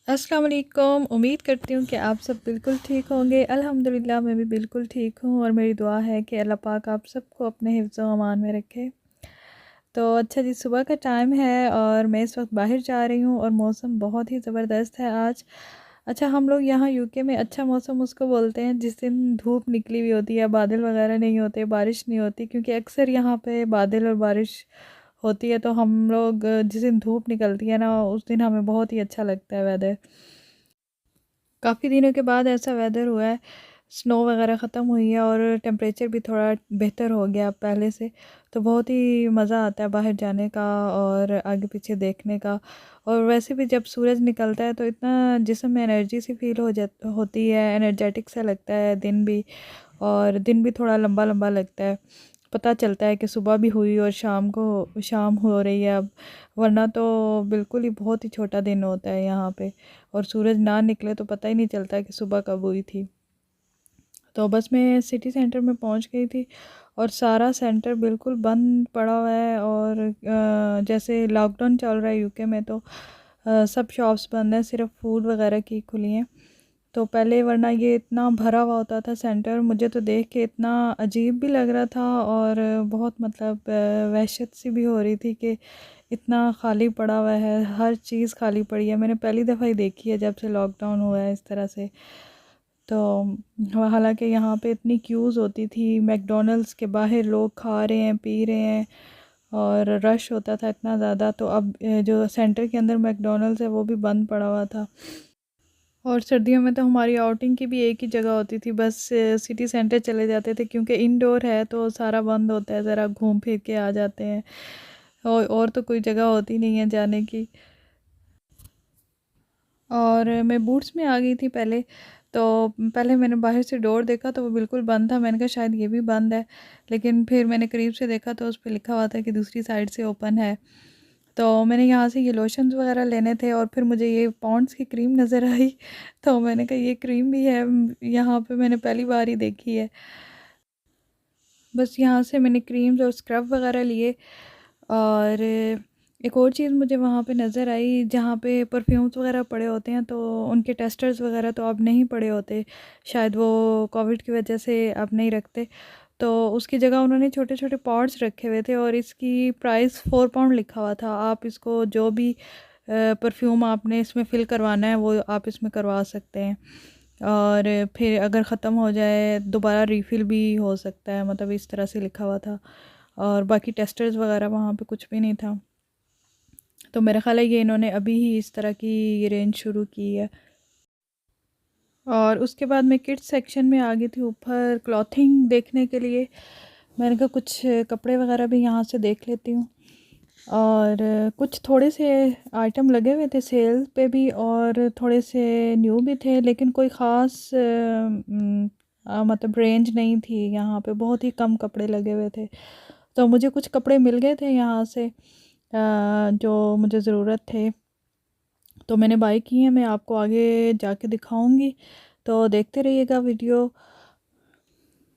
अस्सलाम वालेकुम। उम्मीद करती हूँ कि आप सब बिल्कुल ठीक होंगे। अल्हम्दुलिल्लाह मैं भी बिल्कुल ठीक हूँ और मेरी दुआ है कि अल्लाह पाक आप सबको अपने हिफ्ज़ व अमान में रखे। तो अच्छा जी, सुबह का टाइम है और मैं इस वक्त बाहर जा रही हूँ और मौसम बहुत ही ज़बरदस्त है आज। अच्छा, हम लोग यहाँ यूके में अच्छा मौसम उसको बोलते हैं जिस दिन धूप निकली हुई होती है, बादल वगैरह नहीं होते, बारिश नहीं होती, क्योंकि अक्सर यहाँ पे बादल और बारिश होती है। तो हम लोग जिस दिन धूप निकलती है ना, उस दिन हमें बहुत ही अच्छा लगता है वेदर। काफ़ी दिनों के बाद ऐसा वेदर हुआ है, स्नो वगैरह ख़त्म हुई है और टेम्परेचर भी थोड़ा बेहतर हो गया पहले से। तो बहुत ही मज़ा आता है बाहर जाने का और आगे पीछे देखने का। और वैसे भी जब सूरज निकलता है तो इतना जिस्म में एनर्जी सी फील होती है, एनर्जेटिक सा लगता है दिन भी। और दिन भी थोड़ा लंबा लंबा लगता है, पता चलता है कि सुबह भी हुई और शाम हो रही है अब। वरना तो बिल्कुल ही बहुत ही छोटा दिन होता है यहाँ पे, और सूरज ना निकले तो पता ही नहीं चलता कि सुबह कब हुई थी। तो बस मैं सिटी सेंटर में पहुँच गई थी और सारा सेंटर बिल्कुल बंद पड़ा हुआ है। और जैसे लॉकडाउन चल रहा है यूके में, तो सब शॉप्स बंद हैं, सिर्फ फूड वगैरह की खुली हैं। तो पहले वरना ये इतना भरा हुआ होता था सेंटर, मुझे तो देख के इतना अजीब भी लग रहा था और बहुत मतलब वहशत सी भी हो रही थी कि इतना खाली पड़ा हुआ है, हर चीज़ खाली पड़ी है। मैंने पहली दफ़ा ही देखी है जब से लॉकडाउन हुआ है इस तरह से। तो हालांकि यहाँ पे इतनी क्यूज़ होती थी, मैकडॉनल्ड्स के बाहर लोग खा रहे हैं, पी रहे हैं और रश होता था इतना ज़्यादा। तो अब जो सेंटर के अंदर मैकडॉनल्ड्स है वो भी बंद पड़ा हुआ था। और सर्दियों में तो हमारी आउटिंग की भी एक ही जगह होती थी, बस सिटी सेंटर चले जाते थे, क्योंकि इंडोर है तो सारा बंद होता है, ज़रा घूम फिर के आ जाते हैं। और तो कोई जगह होती नहीं है जाने की। और मैं बूट्स में आ गई थी पहले। तो पहले मैंने बाहर से डोर देखा तो वो बिल्कुल बंद था, मैंने कहा शायद ये भी बंद है। लेकिन फिर मैंने करीब से देखा तो उस पे लिखा हुआ था कि दूसरी साइड से ओपन है। तो मैंने यहाँ से ये लोशंस वगैरह लेने थे और फिर मुझे ये पॉन्ड्स की क्रीम नज़र आई। तो मैंने कहा ये क्रीम भी है, यहाँ पे मैंने पहली बार ही देखी है। बस यहाँ से मैंने क्रीम्स और स्क्रब वगैरह लिए। और एक और चीज़ मुझे वहाँ पे नज़र आई, जहाँ पे परफ्यूम्स वगैरह पड़े होते हैं तो उनके टेस्टर्स वगैरह तो अब नहीं पड़े होते, शायद वो कोविड की वजह से अब नहीं रखते। तो उसकी जगह उन्होंने छोटे छोटे पॉट्स रखे हुए थे और इसकी प्राइस £4 लिखा हुआ था। आप इसको जो भी परफ्यूम आपने इसमें फ़िल करवाना है वो आप इसमें करवा सकते हैं। और फिर अगर ख़त्म हो जाए दोबारा रीफ़िल भी हो सकता है, मतलब इस तरह से लिखा हुआ था। और बाकी टेस्टर्स वगैरह वहाँ पे कुछ भी नहीं था। तो मेरा ख़्याल है ये इन्होंने अभी ही इस तरह की ये रेंज शुरू की है। और उसके बाद मैं किड्स सेक्शन में आ गई थी ऊपर क्लॉथिंग देखने के लिए। मैंने कहा कुछ कपड़े वगैरह भी यहाँ से देख लेती हूँ। और कुछ थोड़े से आइटम लगे हुए थे सेल पे भी और थोड़े से न्यू भी थे, लेकिन कोई ख़ास मतलब रेंज नहीं थी। यहाँ पे बहुत ही कम कपड़े लगे हुए थे। तो मुझे कुछ कपड़े मिल गए थे यहाँ से जो मुझे ज़रूरत थे, तो मैंने बाय की है। मैं आपको आगे जाके दिखाऊंगी, तो देखते रहिएगा वीडियो।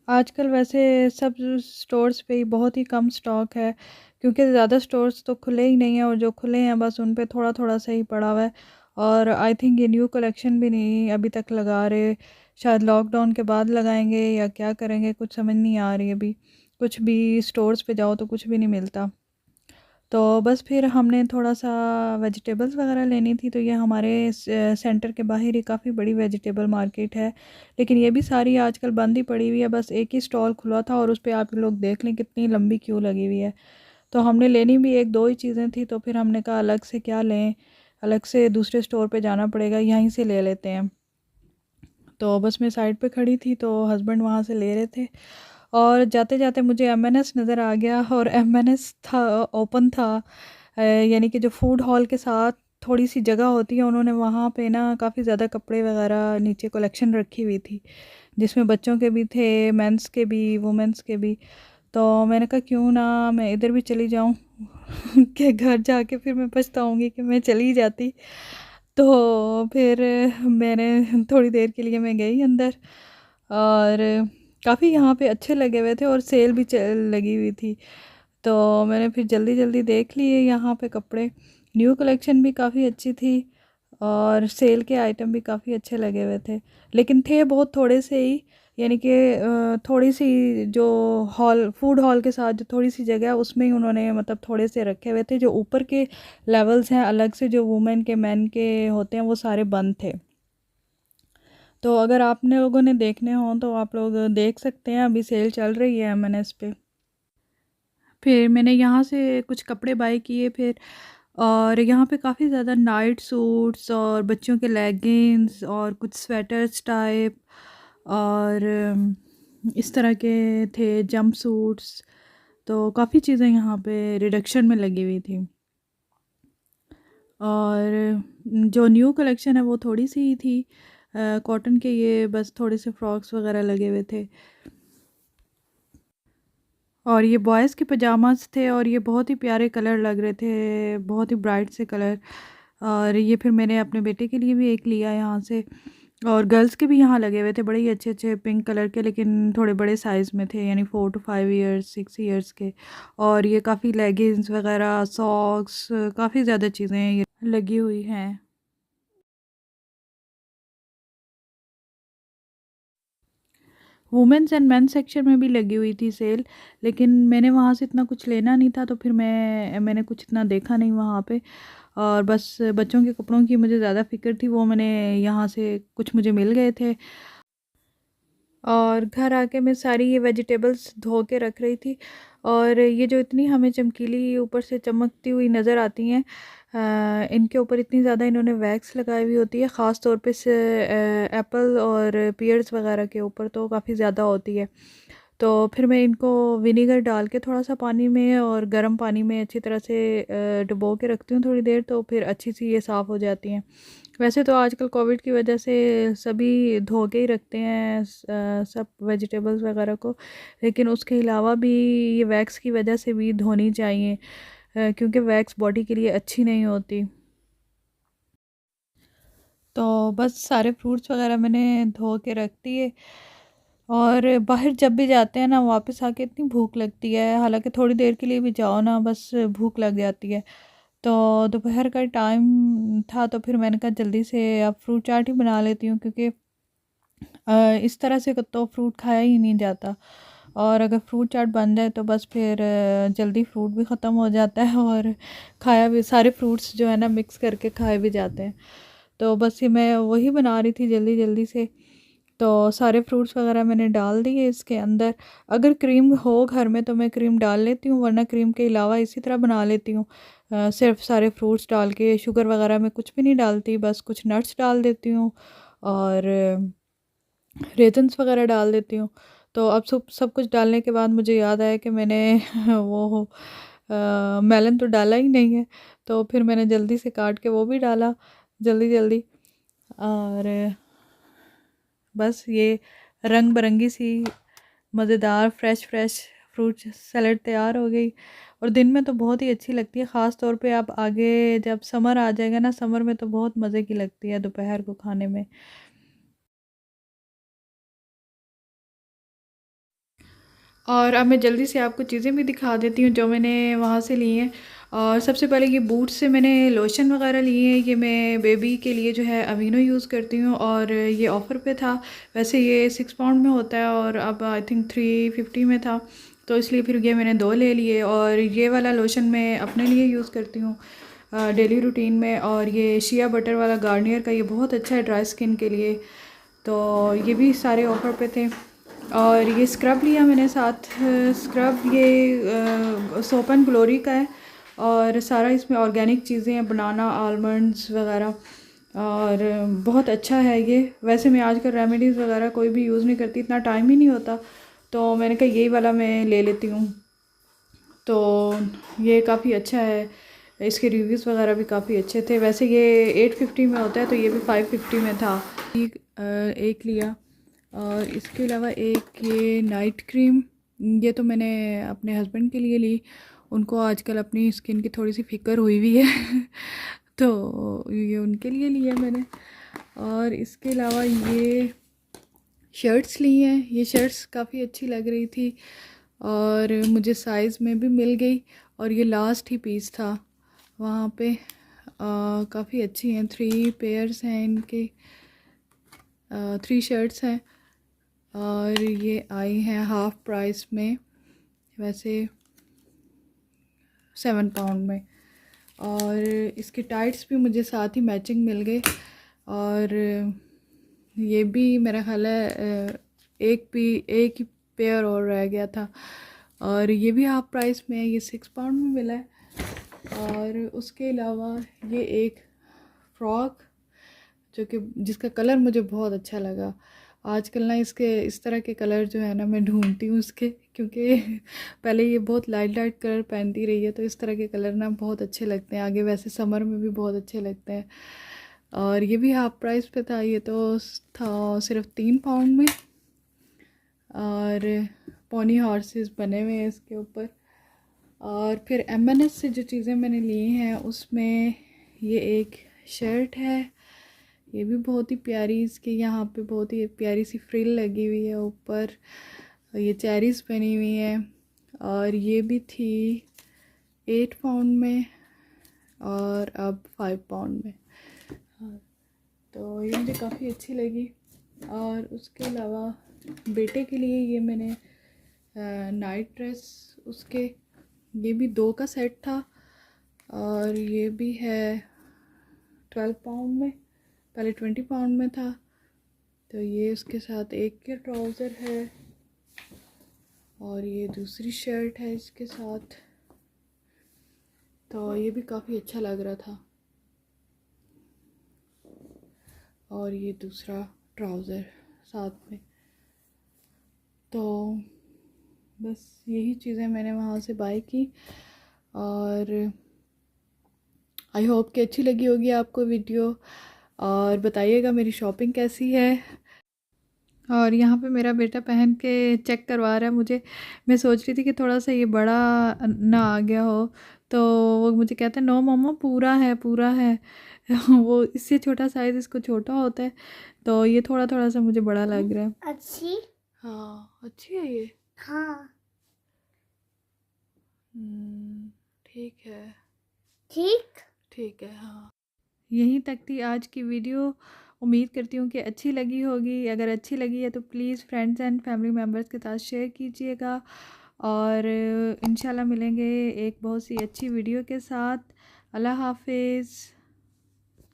आजकल वैसे सब स्टोर्स पे ही बहुत ही कम स्टॉक है, क्योंकि ज़्यादा स्टोर्स तो खुले ही नहीं हैं और जो खुले हैं बस उन पे थोड़ा थोड़ा सा ही पड़ा हुआ है। और आई थिंक ये न्यू कलेक्शन भी नहीं अभी तक लगा रहे, शायद लॉकडाउन के बाद लगाएंगे या क्या करेंगे, कुछ समझ नहीं आ रही अभी। कुछ भी स्टोर्स पे जाओ तो कुछ भी नहीं मिलता। तो बस फिर हमने थोड़ा सा वेजिटेबल्स वगैरह लेनी थी। तो ये हमारे सेंटर के बाहर ही काफ़ी बड़ी वेजिटेबल मार्केट है, लेकिन ये भी सारी आजकल बंद ही पड़ी हुई है। बस एक ही स्टॉल खुला था और उस पे आप लोग देख लें कितनी लंबी क्यू लगी हुई है। तो हमने लेनी भी एक दो ही चीज़ें थी, तो फिर हमने कहा अलग से क्या लें, अलग से दूसरे स्टोर पे जाना पड़ेगा, यहीं से ले लेते हैं। तो बस मैं साइड पे खड़ी थी तो हस्बैंड वहाँ से ले रहे थे। और जाते जाते मुझे एमएनएस नज़र आ गया और एमएनएस था, ओपन था। यानी कि जो फूड हॉल के साथ थोड़ी सी जगह होती है, उन्होंने वहाँ पे ना काफ़ी ज़्यादा कपड़े वगैरह नीचे कलेक्शन रखी हुई थी, जिसमें बच्चों के भी थे, मेंस के भी, वुमेंस के भी। तो मैंने कहा क्यों ना मैं इधर भी चली जाऊँ कि घर जाके फिर मैं पछताऊँगी कि मैं चली जाती। तो फिर मैंने थोड़ी देर के लिए मैं गई अंदर और काफ़ी यहाँ पे अच्छे लगे हुए थे और सेल भी लगी हुई थी। तो मैंने फिर जल्दी जल्दी देख लिए यहाँ पे कपड़े, न्यू कलेक्शन भी काफ़ी अच्छी थी। और सेल के आइटम भी काफ़ी अच्छे लगे हुए थे, लेकिन थे बहुत थोड़े से ही, यानी कि थोड़ी सी जो हॉल फूड हॉल के साथ जो थोड़ी सी जगह है उसमें ही उन्होंने मतलब थोड़े से रखे हुए थे। जो ऊपर के लेवल्स हैं अलग से जो वुमेन के मेन के होते हैं वो सारे बंद थे। तो अगर आपने लोगों ने देखने हों तो आप लोग देख सकते हैं, अभी सेल चल रही है एम&एस पे। फिर मैंने यहाँ से कुछ कपड़े बाय किए फिर, और यहाँ पे काफ़ी ज़्यादा नाइट सूट्स और बच्चों के लेगिंग्स और कुछ स्वेटर्स टाइप और इस तरह के थे जंप सूट्स। तो काफ़ी चीज़ें यहाँ पे रिडक्शन में लगी हुई थी। और जो न्यू कलेक्शन है वो थोड़ी सी ही थी कॉटन के, ये बस थोड़े से फ्रॉक्स वगैरह लगे हुए थे। और ये बॉयज़ के पजामास थे और ये बहुत ही प्यारे कलर लग रहे थे, बहुत ही ब्राइट से कलर। और ये फिर मैंने अपने बेटे के लिए भी एक लिया यहाँ से। और गर्ल्स के भी यहाँ लगे हुए थे बड़े ही अच्छे अच्छे पिंक कलर के, लेकिन थोड़े बड़े साइज़ में थे, यानी 4 to 5 ईयर्स 6 ईयर्स के। और ये काफ़ी लेगिंग्स वगैरह सॉक्स काफ़ी ज़्यादा चीज़ें ये लगी हुई हैं। वुमेंस एंड मेंस सेक्शन में भी लगी हुई थी सेल, लेकिन मैंने वहाँ से इतना कुछ लेना नहीं था तो फिर मैंने कुछ इतना देखा नहीं वहाँ पे। और बस बच्चों के कपड़ों की मुझे ज़्यादा फ़िक्र थी, वो मैंने यहाँ से कुछ मुझे मिल गए थे। और घर आके मैं सारी ये वेजिटेबल्स धो के रख रही थी, और ये जो इतनी हमें चमकीली ऊपर से चमकती हुई नज़र आती हैं, इनके ऊपर इतनी ज़्यादा इन्होंने वैक्स लगाई हुई होती है, ख़ास तौर पे से एप्पल और पियर्स वगैरह के ऊपर तो काफ़ी ज़्यादा होती है। तो फिर मैं इनको विनेगर डाल के थोड़ा सा पानी में और गर्म पानी में अच्छी तरह से डुबो के रखती हूँ थोड़ी देर, तो फिर अच्छी सी ये साफ़ हो जाती हैं। वैसे तो आजकल कोविड की वजह से सभी धो के ही रखते हैं सब वेजिटेबल्स वगैरह को, लेकिन उसके अलावा भी ये वैक्स की वजह से भी धोनी चाहिए, क्योंकि वैक्स बॉडी के लिए अच्छी नहीं होती। तो बस सारे फ्रूट्स वगैरह मैंने धो के रख दिए। और बाहर जब भी जाते हैं ना वापस आके इतनी भूख लगती है, हालांकि थोड़ी देर के लिए भी जाओ ना बस भूख लग जाती है। तो दोपहर का टाइम था तो फिर मैंने कहा जल्दी से अब फ्रूट चाट ही बना लेती हूँ, क्योंकि इस तरह से तो फ्रूट खाया ही नहीं जाता। और अगर फ्रूट चाट बन जाए तो बस फिर जल्दी फ्रूट भी ख़त्म हो जाता है और खाया भी, सारे फ्रूट्स जो है ना मिक्स करके खाए भी जाते हैं। तो बस ये मैं वही बना रही थी जल्दी जल्दी से। तो सारे फ्रूट्स वगैरह मैंने डाल दिए इसके अंदर। अगर क्रीम हो घर में तो मैं क्रीम डाल लेती हूँ, वरना क्रीम के अलावा इसी तरह बना लेती हूँ। सिर्फ सारे फ्रूट्स डाल के, शुगर वगैरह में कुछ भी नहीं डालती, बस कुछ नट्स डाल देती हूँ और रेजन्स वगैरह डाल देती हूँ। तो अब सब सब कुछ डालने के बाद मुझे याद आया कि मैंने वो मेलन तो डाला ही नहीं है, तो फिर मैंने जल्दी से काट के वो भी डाला जल्दी जल्दी। और बस ये रंग बिरंगी सी मज़ेदार फ़्रेश फ़्रेश फ्रूट सैलड तैयार हो गई। और दिन में तो बहुत ही अच्छी लगती है, ख़ास तौर पे आप आगे जब समर आ जाएगा ना, समर में तो बहुत मज़े की लगती है दोपहर को खाने में। और अब मैं जल्दी से आपको चीज़ें भी दिखा देती हूँ जो मैंने वहाँ से ली हैं। और सबसे पहले ये बूट्स से मैंने लोशन वगैरह लिए हैं, ये मैं बेबी के लिए जो है अवीनो यूज़ करती हूँ और ये ऑफ़र पे था। वैसे ये 6 पाउंड में होता है और अब आई थिंक 350 में था, तो इसलिए फिर ये मैंने 2 ले लिए। और ये वाला लोशन मैं अपने लिए यूज़ करती हूँ डेली रूटीन में। और ये शिया बटर वाला गार्नियर का, ये बहुत अच्छा है ड्राई स्किन के लिए, तो ये भी सारे ऑफ़र पे थे। और ये स्क्रब लिया मैंने साथ, स्क्रब ये सोप एंड ग्लोरी का है और सारा इसमें ऑर्गेनिक चीज़ें हैं, बनाना आलमंड्स वगैरह, और बहुत अच्छा है ये। वैसे मैं आजकल रेमेडीज़ वगैरह कोई भी यूज़ नहीं करती, इतना टाइम ही नहीं होता, तो मैंने कहा यही वाला मैं ले लेती हूँ। तो ये काफ़ी अच्छा है, इसके रिव्यूज़ वगैरह भी काफ़ी अच्छे थे। वैसे ये 850 में होता है, तो ये भी 550 में था। एक लिया। और इसके अलावा एक ये नाइट क्रीम, ये तो मैंने अपने हस्बैंड के लिए ली, उनको आजकल अपनी स्किन की थोड़ी सी फिक्र हुई हुई है तो ये उनके लिए लिया मैंने। और इसके अलावा ये शर्ट्स ली हैं, ये शर्ट्स काफ़ी अच्छी लग रही थी और मुझे साइज़ में भी मिल गई, और ये लास्ट ही पीस था वहाँ पे। काफ़ी अच्छी हैं। 3 पेयर्स हैं इनके, 3 शर्ट्स हैं और ये आई हैं हाफ़ प्राइस में, वैसे 7 पाउंड में। और इसके टाइट्स भी मुझे साथ ही मैचिंग मिल गए। और ये भी मेरा ख्याल है एक ही पेयर और रह गया था और ये भी हाफ़ प्राइस में है, ये 6 पाउंड में मिला है। और उसके अलावा ये एक फ़्रॉक जो कि जिसका कलर मुझे बहुत अच्छा लगा। आजकल ना इसके इस तरह के कलर जो है ना मैं ढूंढती हूँ उसके, क्योंकि पहले ये बहुत लाइट लाइट कलर पहनती रही है तो इस तरह के कलर ना बहुत अच्छे लगते हैं आगे, वैसे समर में भी बहुत अच्छे लगते हैं। और ये भी हाफ़ प्राइस पे था, ये तो था सिर्फ 3 पाउंड में। और पोनी हॉर्सेस बने हुए हैं इसके ऊपर। और फिर M&S से जो चीज़ें मैंने ली हैं उसमें ये एक शर्ट है, ये भी बहुत ही प्यारी, इसके यहाँ पे बहुत ही प्यारी सी फ्रिल लगी हुई है ऊपर, ये चेरीज़ बनी हुई हैं। और ये भी थी 8 पाउंड में और अब 5 पाउंड में। तो ये मुझे काफ़ी अच्छी लगी। और उसके अलावा बेटे के लिए ये मैंने नाइट ड्रेस उसके, ये भी 2 का सेट था और ये भी है 12 पाउंड में, पहले 20 पाउंड में था। तो ये उसके साथ एक के ट्राउज़र है और ये दूसरी शर्ट है इसके साथ। तो ये भी काफ़ी अच्छा लग रहा था। और ये दूसरा ट्राउज़र साथ में। तो बस यही चीज़ें मैंने वहाँ से बाय की और आई होप कि अच्छी लगी होगी आपको वीडियो। और बताइएगा मेरी शॉपिंग कैसी है। और यहाँ पे मेरा बेटा पहन के चेक करवा रहा है मुझे, मैं सोच रही थी कि थोड़ा सा ये बड़ा ना आ गया हो, तो वो मुझे कहता है नो मम्मा पूरा है पूरा है। वो इससे छोटा साइज़ इसको छोटा होता है, तो ये थोड़ा थोड़ा सा मुझे बड़ा लग रहा है। अच्छी, हाँ अच्छी है ये। हाँ ठीक है, ठीक। ठीक है। हाँ यहीं तक थी आज की वीडियो। उम्मीद करती हूँ कि अच्छी लगी होगी। अगर अच्छी लगी है तो please friends and family members के साथ शेयर कीजिएगा। और इंशाल्लाह मिलेंगे एक बहुत सी अच्छी वीडियो के साथ। अल्लाह हाफिज़।